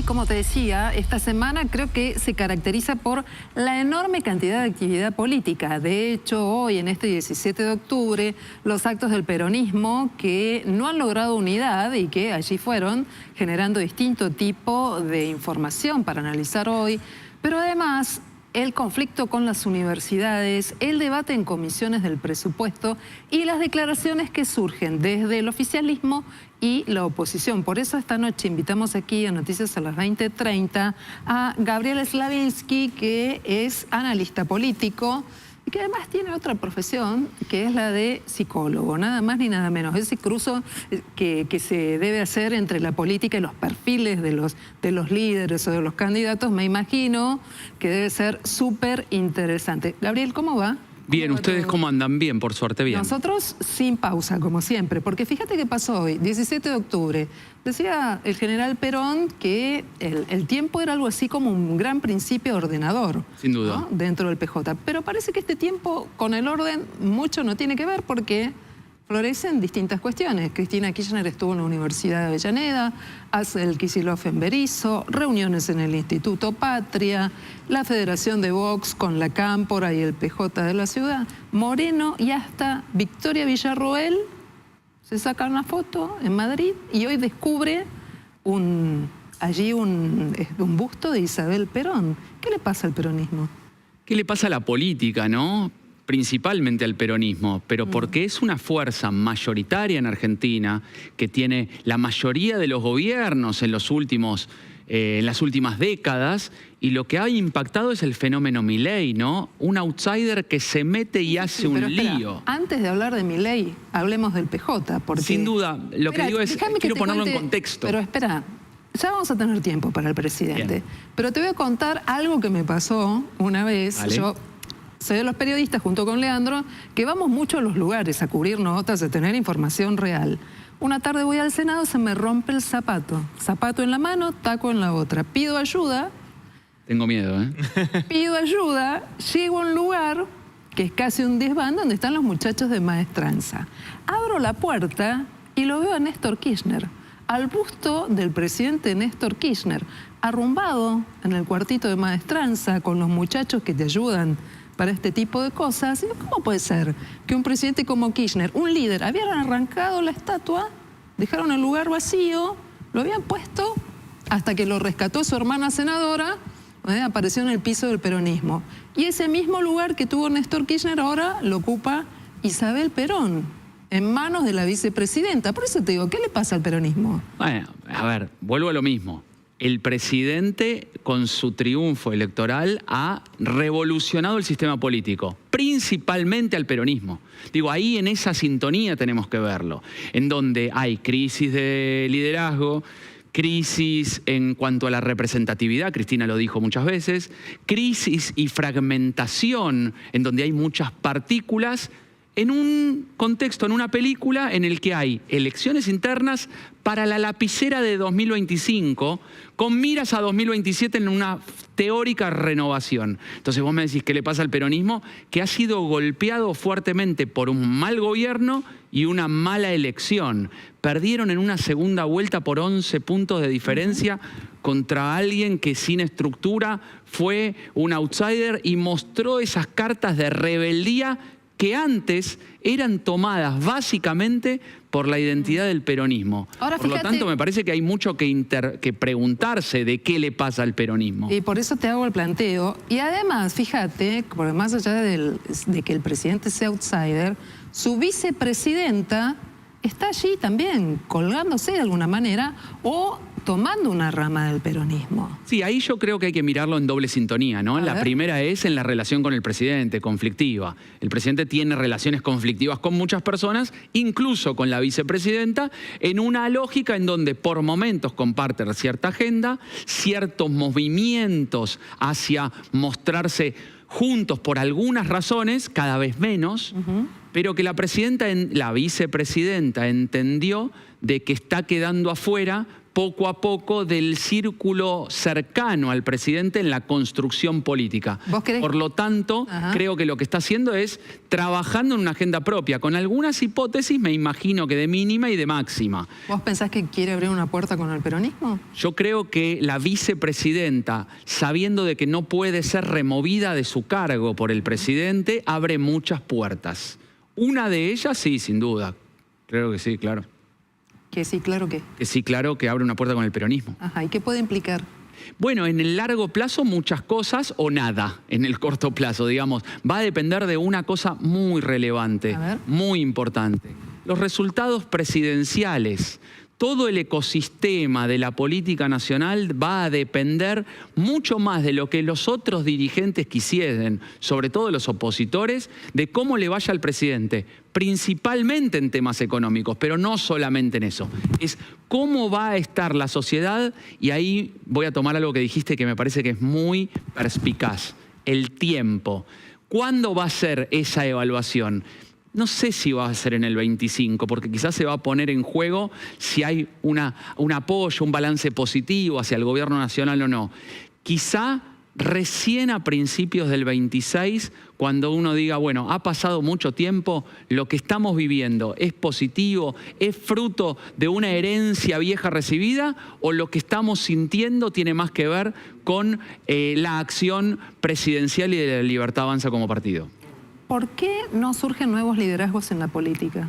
como te decía, esta semana creo que se caracteriza por la enorme cantidad de actividad política. De hecho, hoy, en este 17 de octubre, los actos del peronismo que no han logrado unidad y que allí fueron generando distinto tipo de información para analizar hoy, pero además el conflicto con las universidades, el debate en comisiones del presupuesto y las declaraciones que surgen desde el oficialismo y la oposición. Por eso esta noche invitamos aquí a Noticias a las 20:30 a Gabriel Slavinsky, que es analista político y que además tiene otra profesión, que es la de psicólogo, nada más ni nada menos. Ese cruzo que se debe hacer entre la política y los perfiles de los líderes o de los candidatos, me imagino que debe ser súper interesante. Gabriel, ¿cómo va? Bien, ¿ustedes cómo andan? Bien, por suerte, bien. Nosotros sin pausa, como siempre, porque fíjate qué pasó hoy, 17 de octubre. Decía el general Perón que el tiempo era algo así como un gran principio ordenador. Sin duda. ¿No? Dentro del PJ. Pero parece que este tiempo con el orden mucho no tiene que ver porque florecen distintas cuestiones. Cristina Kirchner estuvo en la Universidad de Avellaneda, Axel Kicillof en Berisso, reuniones en el Instituto Patria, la Federación de Vox con la Cámpora y el PJ de la ciudad, Moreno y hasta Victoria Villarroel se saca una foto en Madrid y hoy descubre allí un busto de Isabel Perón. ¿Qué le pasa al peronismo? ¿Qué le pasa a la política, no? Principalmente al peronismo, pero porque es una fuerza mayoritaria en Argentina que tiene la mayoría de los gobiernos en las últimas décadas, y lo que ha impactado es el fenómeno Milei, ¿no? Un outsider que se mete y hace un lío. Antes de hablar de Milei, hablemos del PJ, porque... Sin duda, lo que digo es, quiero ponerlo en contexto. Pero espera, ya vamos a tener tiempo para el presidente. Bien. Pero te voy a contar algo que me pasó una vez. Vale. Yo soy de los periodistas, junto con Leandro, que vamos mucho a los lugares a cubrir notas, a tener información real. Una tarde voy al Senado, se me rompe el zapato. Zapato en la mano, taco en la otra. Pido ayuda. Tengo miedo, ¿eh? Pido ayuda, llego a un lugar que es casi un desván donde están los muchachos de Maestranza. Abro la puerta y lo veo a Néstor Kirchner, al busto del presidente Néstor Kirchner, arrumbado en el cuartito de Maestranza con los muchachos que te ayudan para este tipo de cosas. ¿Cómo puede ser que un presidente como Kirchner, un líder, habían arrancado la estatua, dejaron el lugar vacío, lo habían puesto hasta que lo rescató su hermana senadora, apareció en el piso del peronismo? Y ese mismo lugar que tuvo Néstor Kirchner ahora lo ocupa Isabel Perón, en manos de la vicepresidenta. Por eso te digo, ¿qué le pasa al peronismo? Bueno, a ver, vuelvo a lo mismo. El presidente, con su triunfo electoral, ha revolucionado el sistema político, principalmente al peronismo. Digo, ahí en esa sintonía tenemos que verlo, en donde hay crisis de liderazgo, crisis en cuanto a la representatividad, Cristina lo dijo muchas veces, crisis y fragmentación, en donde hay muchas partículas, en un contexto, en una película en el que hay elecciones internas para la lapicera de 2025, con miras a 2027 en una teórica renovación. Entonces vos me decís, ¿qué le pasa al peronismo? Que ha sido golpeado fuertemente por un mal gobierno y una mala elección. Perdieron en una segunda vuelta por 11 puntos de diferencia contra alguien que sin estructura fue un outsider y mostró esas cartas de rebeldía que antes eran tomadas básicamente por la identidad del peronismo. Ahora, por lo tanto, me parece que hay mucho que preguntarse de qué le pasa al peronismo. Y por eso te hago el planteo. Y además, fíjate, porque más allá de que el presidente sea outsider, su vicepresidenta está allí también, colgándose de alguna manera o tomando una rama del peronismo. Sí, ahí yo creo que hay que mirarlo en doble sintonía, ¿no? La primera es en la relación con el presidente, conflictiva. El presidente tiene relaciones conflictivas con muchas personas, incluso con la vicepresidenta, en una lógica en donde por momentos comparten cierta agenda, ciertos movimientos hacia mostrarse juntos por algunas razones, cada vez menos, pero que la vicepresidenta entendió de que está quedando afuera poco a poco del círculo cercano al presidente en la construcción política. ¿Vos crees? Por lo tanto, creo que lo que está haciendo es trabajando en una agenda propia, con algunas hipótesis, me imagino que de mínima y de máxima. ¿Vos pensás que quiere abrir una puerta con el peronismo? Yo creo que la vicepresidenta, sabiendo de que no puede ser removida de su cargo por el presidente, abre muchas puertas. Una de ellas, sí, sin duda. Creo que sí, claro. Que sí, claro que. Que sí, claro, que abre una puerta con el peronismo. Ajá, ¿y qué puede implicar? Bueno, en el largo plazo muchas cosas o nada en el corto plazo, digamos. Va a depender de una cosa muy relevante, muy importante. Los resultados presidenciales. Todo el ecosistema de la política nacional va a depender mucho más de lo que los otros dirigentes quisieren, sobre todo los opositores, de cómo le vaya al presidente, principalmente en temas económicos, pero no solamente en eso. Es cómo va a estar la sociedad, y ahí voy a tomar algo que dijiste que me parece que es muy perspicaz, el tiempo. ¿Cuándo va a ser esa evaluación? No sé si va a ser en el 25, porque quizás se va a poner en juego si hay un apoyo, un balance positivo hacia el gobierno nacional o no. Quizá recién a principios del 26, cuando uno diga, bueno, ha pasado mucho tiempo, lo que estamos viviendo es positivo, es fruto de una herencia vieja recibida, o lo que estamos sintiendo tiene más que ver con la acción presidencial y de la Libertad Avanza como partido. ¿Por qué no surgen nuevos liderazgos en la política?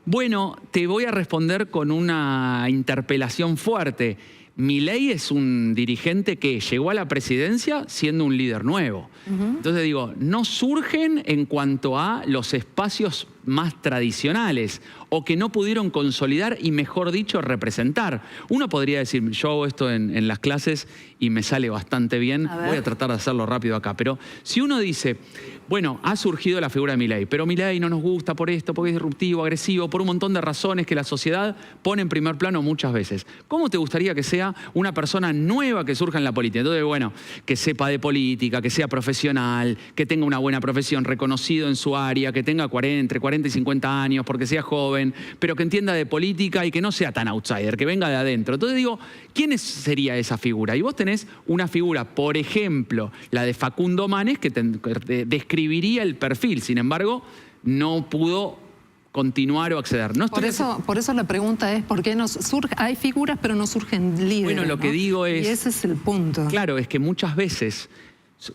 Bueno, te voy a responder con una interpelación fuerte. Milei es un dirigente que llegó a la presidencia siendo un líder nuevo. Entonces digo, no surgen en cuanto a los espacios más tradicionales o que no pudieron consolidar y, mejor dicho, representar. Uno podría decir, yo hago esto en las clases y me sale bastante bien, voy a tratar de hacerlo rápido acá, pero si uno dice, bueno, ha surgido la figura de Milei, pero Milei no nos gusta por esto, porque es disruptivo, agresivo, por un montón de razones que la sociedad pone en primer plano muchas veces. ¿Cómo te gustaría que sea una persona nueva que surja en la política? Entonces, bueno, que sepa de política, que sea profesional, que tenga una buena profesión, reconocido en su área, que tenga entre 40 y 50 años, porque sea joven, pero que entienda de política y que no sea tan outsider, que venga de adentro. Entonces digo, ¿quién sería esa figura? Y vos tenés una figura, por ejemplo, la de Facundo Manes, que describiría el perfil, sin embargo, no pudo continuar o acceder. No por eso la pregunta es, ¿por qué no surge? Hay figuras, pero no surgen líderes. Bueno, lo que digo es... Y ese es el punto. Claro, es que muchas veces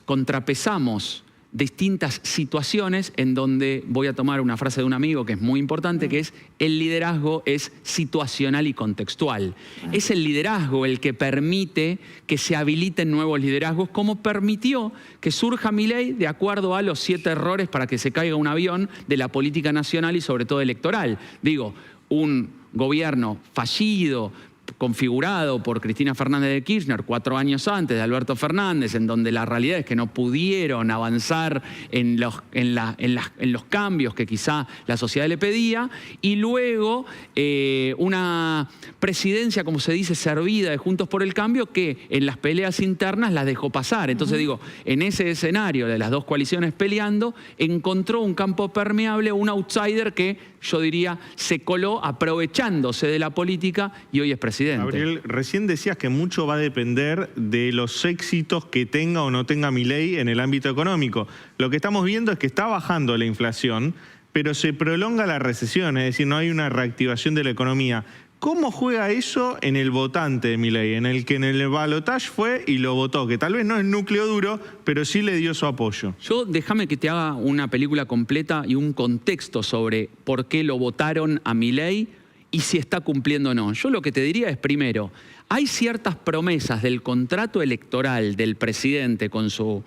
contrapesamos distintas situaciones en donde, voy a tomar una frase de un amigo que es muy importante, que es: el liderazgo es situacional y contextual. Es el liderazgo el que permite que se habiliten nuevos liderazgos, como permitió que surja Milei de acuerdo a los 7 errores para que se caiga un avión de la política nacional y sobre todo electoral. Digo, un gobierno fallido, configurado por Cristina Fernández de Kirchner 4 años antes de Alberto Fernández, en donde la realidad es que no pudieron avanzar en los cambios que quizá la sociedad le pedía, y luego una presidencia, como se dice, servida de Juntos por el Cambio, que en las peleas internas las dejó pasar. Entonces digo, en ese escenario de las dos coaliciones peleando, encontró un campo permeable, un outsider que yo diría se coló aprovechándose de la política y hoy es presidente. Gabriel, recién decías que mucho va a depender de los éxitos que tenga o no tenga Milei en el ámbito económico. Lo que estamos viendo es que está bajando la inflación, pero se prolonga la recesión, es decir, no hay una reactivación de la economía. ¿Cómo juega eso en el votante de Milei, en el que en el balotaje fue y lo votó? Que tal vez no es núcleo duro, pero sí le dio su apoyo. Yo déjame que te haga una película completa y un contexto sobre por qué lo votaron a Milei y si está cumpliendo o no. Yo lo que te diría es, primero, hay ciertas promesas del contrato electoral del presidente con su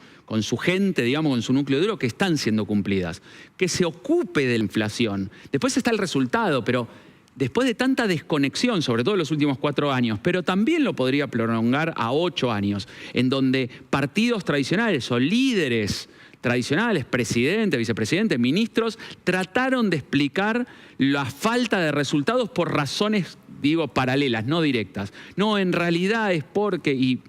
gente, digamos, con su núcleo duro, que están siendo cumplidas. Que se ocupe de la inflación. Después está el resultado, pero después de tanta desconexión, sobre todo en los últimos 4 años, pero también lo podría prolongar a 8 años, en donde partidos tradicionales o líderes tradicionales, presidente, vicepresidente, ministros, trataron de explicar la falta de resultados por razones, digo, paralelas, no directas. No, en realidad es porque, y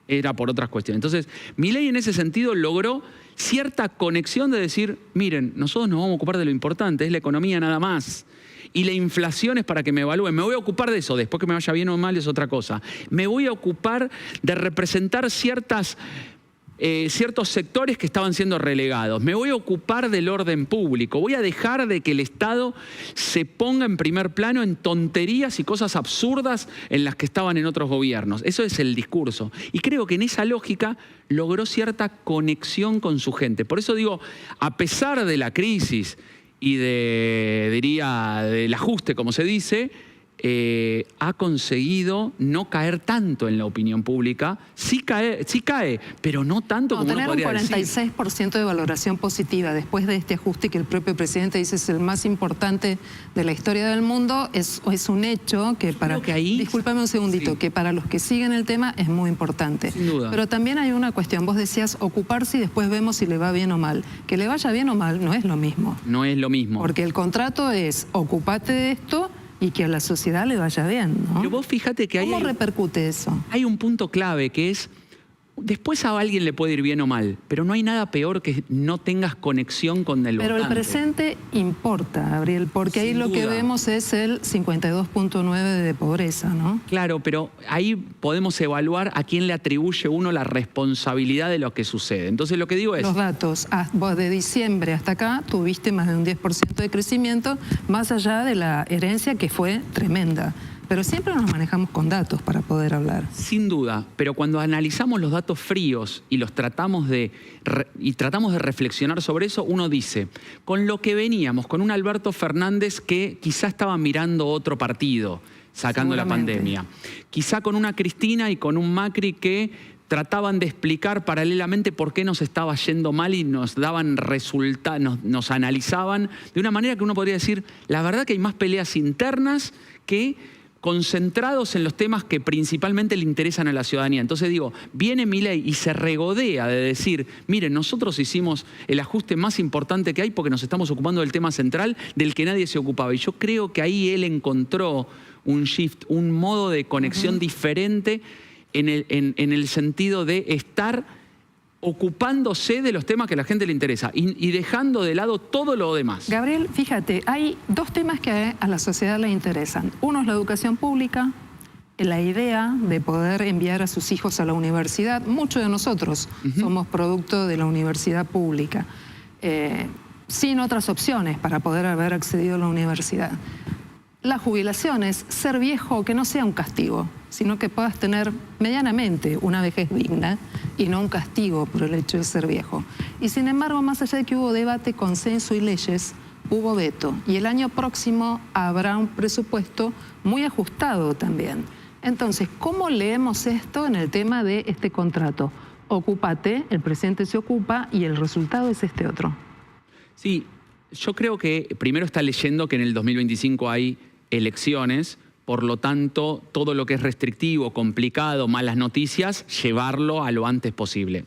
era por otras cuestiones. Entonces, Milei en ese sentido logró cierta conexión de decir, miren, nosotros nos vamos a ocupar de lo importante, es la economía nada más. Y la inflación es para que me evalúen. Me voy a ocupar de eso, después que me vaya bien o mal es otra cosa. Me voy a ocupar de representar ciertos sectores que estaban siendo relegados. Me voy a ocupar del orden público. Voy a dejar de que el Estado se ponga en primer plano en tonterías y cosas absurdas en las que estaban en otros gobiernos. Eso es el discurso. Y creo que en esa lógica logró cierta conexión con su gente. Por eso digo, a pesar de la crisis y del ajuste, como se dice, ha conseguido no caer tanto en la opinión pública. Sí cae, pero no tanto como uno podría decir. Tener un 46% de valoración positiva después de este ajuste que el propio presidente dice es el más importante de la historia del mundo, es un hecho que para... Discúlpame un segundito, sí, que para los que siguen el tema es muy importante. Sin duda. Pero también hay una cuestión, vos decías ocuparse y después vemos si le va bien o mal. Que le vaya bien o mal no es lo mismo. No es lo mismo. Porque el contrato es ocupate de esto y que a la sociedad le vaya bien, ¿no? Pero vos fíjate que ¿Cómo repercute eso? Hay un punto clave que es, después a alguien le puede ir bien o mal, pero no hay nada peor que no tengas conexión con el votante. Pero el presente importa, Gabriel, porque ahí lo que vemos es el 52.9 de pobreza, ¿no? Claro, pero ahí podemos evaluar a quién le atribuye uno la responsabilidad de lo que sucede. Entonces lo que digo es... Los datos, vos de diciembre hasta acá tuviste más de un 10% de crecimiento, más allá de la herencia que fue tremenda. Pero siempre nos manejamos con datos para poder hablar. Sin duda, pero cuando analizamos los datos fríos y tratamos de reflexionar sobre eso, uno dice, con lo que veníamos, con un Alberto Fernández que quizá estaba mirando otro partido, sacando la pandemia, quizá con una Cristina y con un Macri que trataban de explicar paralelamente por qué nos estaba yendo mal y nos daban resultados, nos analizaban de una manera que uno podría decir, la verdad que hay más peleas internas que concentrados en los temas que principalmente le interesan a la ciudadanía. Entonces digo, viene Milei y se regodea de decir, miren, nosotros hicimos el ajuste más importante que hay porque nos estamos ocupando del tema central del que nadie se ocupaba. Y yo creo que ahí él encontró un shift, un modo de conexión diferente en el sentido de estar ocupándose de los temas que a la gente le interesa y dejando de lado todo lo demás. Gabriel, fíjate, hay dos temas que a la sociedad le interesan. Uno es la educación pública, la idea de poder enviar a sus hijos a la universidad. Muchos de nosotros somos producto de la universidad pública, sin otras opciones para poder haber accedido a la universidad. Las jubilaciones, ser viejo, que no sea un castigo, sino que puedas tener medianamente una vejez digna y no un castigo por el hecho de ser viejo. Y sin embargo, más allá de que hubo debate, consenso y leyes, hubo veto. Y el año próximo habrá un presupuesto muy ajustado también. Entonces, ¿cómo leemos esto en el tema de este contrato? Ocúpate, el presidente se ocupa y el resultado es este otro. Sí, yo creo que primero está leyendo que en el 2025 hay elecciones, por lo tanto, todo lo que es restrictivo, complicado, malas noticias, llevarlo a lo antes posible.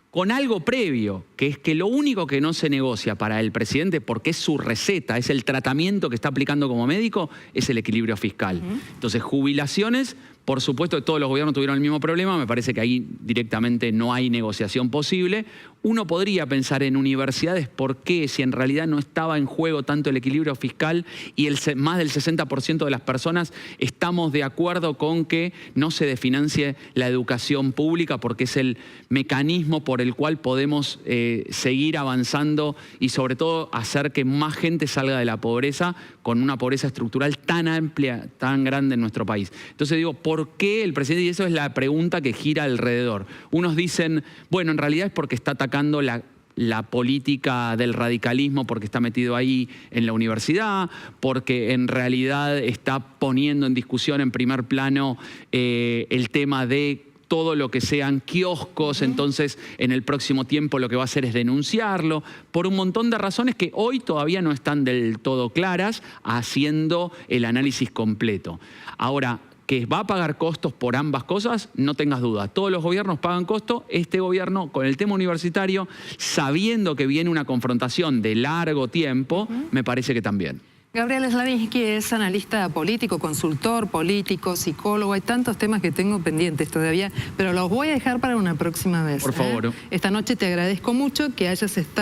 Con algo previo, que es que lo único que no se negocia para el presidente, porque es su receta, es el tratamiento que está aplicando como médico, es el equilibrio fiscal. Entonces, jubilaciones, por supuesto que todos los gobiernos tuvieron el mismo problema, me parece que ahí directamente no hay negociación posible. Uno podría pensar en universidades, ¿por qué? Si en realidad no estaba en juego tanto el equilibrio fiscal y más del 60% de las personas estamos de acuerdo con que no se desfinancie la educación pública porque es el mecanismo por el cual podemos seguir avanzando y sobre todo hacer que más gente salga de la pobreza con una pobreza estructural tan amplia, tan grande en nuestro país. Entonces digo, ¿por qué el presidente? Y eso es la pregunta que gira alrededor. Unos dicen, bueno, en realidad es porque está atacando la política del radicalismo porque está metido ahí en la universidad, porque en realidad está poniendo en discusión en primer plano el tema de todo lo que sean kioscos, entonces en el próximo tiempo lo que va a hacer es denunciarlo, por un montón de razones que hoy todavía no están del todo claras, haciendo el análisis completo. Ahora, que va a pagar costos por ambas cosas, no tengas duda. Todos los gobiernos pagan costos. Este gobierno, con el tema universitario, sabiendo que viene una confrontación de largo tiempo, me parece que también. Gabriel Slavinsky es analista político, consultor político, psicólogo. Hay tantos temas que tengo pendientes todavía, pero los voy a dejar para una próxima vez. Por favor. Esta noche te agradezco mucho que hayas estado